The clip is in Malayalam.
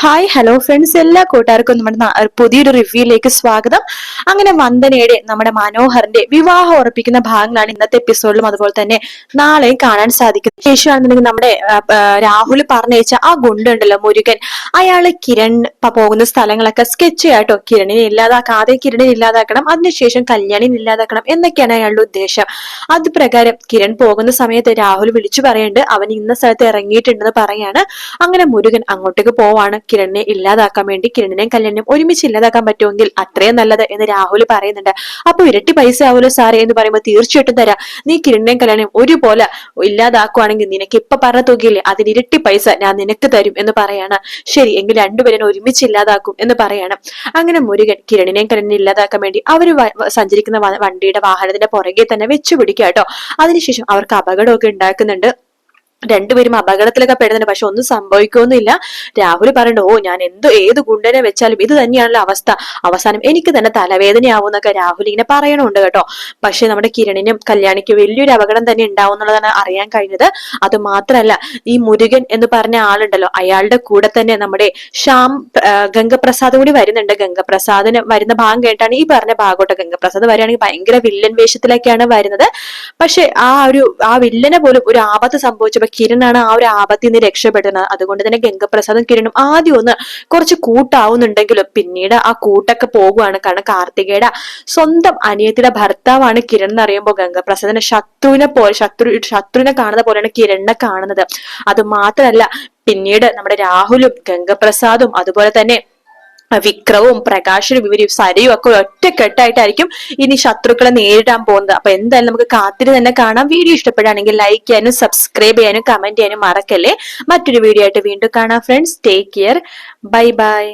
ഹായ് ഹലോ ഫ്രണ്ട്സ്, എല്ലാ കൂട്ടുകാർക്കും നമ്മുടെ പുതിയൊരു റിവ്യൂയിലേക്ക് സ്വാഗതം. അങ്ങനെ വന്ദനയുടെ നമ്മുടെ മനോഹറിന്റെ വിവാഹം ഉറപ്പിക്കുന്ന ഭാഗങ്ങളാണ് ഇന്നത്തെ എപ്പിസോഡിലും അതുപോലെ തന്നെ നാളെയും കാണാൻ സാധിക്കുന്നത്. ശേഷമാണെന്നുണ്ടെങ്കിൽ നമ്മുടെ രാഹുൽ പറഞ്ഞയച്ച ആ ഗുണ്ടുണ്ടല്ലോ മുരുകൻ, അയാള് കിരൺ പോകുന്ന സ്ഥലങ്ങളൊക്കെ സ്കെച്ച് ചെയ്യാട്ടോ. കിരണിനെ ഇല്ലാതാക്കാം, ആദ്യം കിരണിനെ ഇല്ലാതാക്കണം, അതിനുശേഷം കല്യാണിനെ ഇല്ലാതാക്കണം എന്നൊക്കെയാണ് അയാളുടെ ഉദ്ദേശം. അത് പ്രകാരം കിരൺ പോകുന്ന സമയത്ത് രാഹുൽ വിളിച്ചു പറയുന്നുണ്ട് അവൻ ഇന്ന സ്ഥലത്ത് ഇറങ്ങിയിട്ടുണ്ടെന്ന് പറയാണ്. അങ്ങനെ മുരുകൻ അങ്ങോട്ടേക്ക് പോവാണ് കിരണിനെ ഇല്ലാതാക്കാൻ വേണ്ടി. കിരണിനെയും കല്യാണിനെയും ഒരുമിച്ച് ഇല്ലാതാക്കാൻ പറ്റുമെങ്കിൽ അത്രയും നല്ലത് എന്ന് രാഹുൽ പറയുന്നുണ്ട്. അപ്പൊ ഇരട്ടി പൈസ ആവുമല്ലോ സാറേ എന്ന് പറയുമ്പോൾ തീർച്ചയായിട്ടും തരാം. നീ കിരണിനെയും കല്യാണിനെയും ഒരുപോലെ ഇല്ലാതാക്കുവാണെങ്കിൽ നിനക്ക് ഇപ്പൊ പറഞ്ഞ തുകയില്ലേ അതിന് ഇരട്ടി പൈസ ഞാൻ നിനക്ക് തരും എന്ന് പറയാണ്. ശരി എങ്കിൽ രണ്ടുപേരും ഒരുമിച്ച് ഇല്ലാതാക്കും എന്ന് പറയാണ്. അങ്ങനെ മുരുകൻ കിരണിനെയും കല്യാണിനെയും ഇല്ലാതാക്കാൻ വേണ്ടി അവര് സഞ്ചരിക്കുന്ന വണ്ടിയുടെ വാഹനത്തിന്റെ പുറകെ തന്നെ വെച്ചു പിടിക്കുക കേട്ടോ. അതിനുശേഷം അവർക്ക് അപകടമൊക്കെ ഉണ്ടാക്കുന്നുണ്ട്. രണ്ടുപേരും അപകടത്തിലൊക്കെ പെടുന്നുണ്ട്. പക്ഷെ ഒന്നും സംഭവിക്കൊന്നുമില്ല. രാഹുൽ പറയണ്ട, ഓ ഞാൻ ഏത് ഗുണ്ടനെ വെച്ചാലും ഇത് തന്നെയാണല്ലോ അവസ്ഥ, അവസാനം എനിക്ക് തന്നെ തലവേദനയാവും എന്നൊക്കെ രാഹുൽ ഇങ്ങനെ പറയണുണ്ട് കേട്ടോ. പക്ഷെ നമ്മുടെ കിരണിനും കല്യാണിക്കും വലിയൊരു അപകടം തന്നെ ഉണ്ടാവും എന്നുള്ളതാണ് അറിയാൻ കഴിഞ്ഞത്. അത് മാത്രല്ല, ഈ മുരുകൻ എന്ന് പറഞ്ഞ ആളുണ്ടല്ലോ, അയാളുടെ കൂടെ തന്നെ നമ്മുടെ ശ്യാം ഗംഗപ്രസാദ് കൂടി വരുന്നുണ്ട്. ഗംഗപ്രസാദിന് വരുന്ന ഭാഗം കേട്ടാണ് ഈ പറഞ്ഞ ഭാഗോട്ടോ. ഗംഗപ്രസാദ് വരികയാണെങ്കിൽ ഭയങ്കര വില്ലൻ വേഷത്തിലൊക്കെയാണ് വരുന്നത്. പക്ഷെ ആ വില്ലനെ പോലും ഒരു ആപത്ത് സംഭവിച്ചപ്പോ കിരണാണ് ആ ഒരു ആപത്തിൽ നിന്ന് രക്ഷപ്പെടുന്നത്. അതുകൊണ്ട് തന്നെ ഗംഗപ്രസാദും കിരണും ആദ്യം ഒന്ന് കുറച്ച് കൂട്ടാവുന്നുണ്ടെങ്കിലും പിന്നീട് ആ കൂട്ടൊക്കെ പോകുവാണ്. കാരണം കാർത്തികയുടെ സ്വന്തം അനിയത്തിയുടെ ഭർത്താവാണ് കിരൺ എന്ന് അറിയുമ്പോൾ ഗംഗപ്രസാദിനെ ശത്രുവിനെ കാണുന്ന പോലെയാണ് കിരണിനെ കാണുന്നത്. അത് മാത്രല്ല, പിന്നീട് നമ്മുടെ രാഹുലും ഗംഗപ്രസാദും അതുപോലെ തന്നെ വിക്രവും പ്രകാശനും ഇവരും സരയും ഒക്കെ ഒറ്റക്കെട്ടായിട്ടായിരിക്കും ഇനി ശത്രുക്കളെ നേരിടാൻ പോകുന്നത്. അപ്പൊ എന്തായാലും നമുക്ക് കാത്തിരി തന്നെ കാണാം. വീഡിയോ ഇഷ്ടപ്പെടുകയാണെങ്കിൽ ലൈക്ക് ചെയ്യാനും സബ്സ്ക്രൈബ് ചെയ്യാനും കമന്റ് ചെയ്യാനും മറക്കല്ലേ. മറ്റൊരു വീഡിയോ ആയിട്ട് വീണ്ടും കാണാം friends. Take care. Bye bye.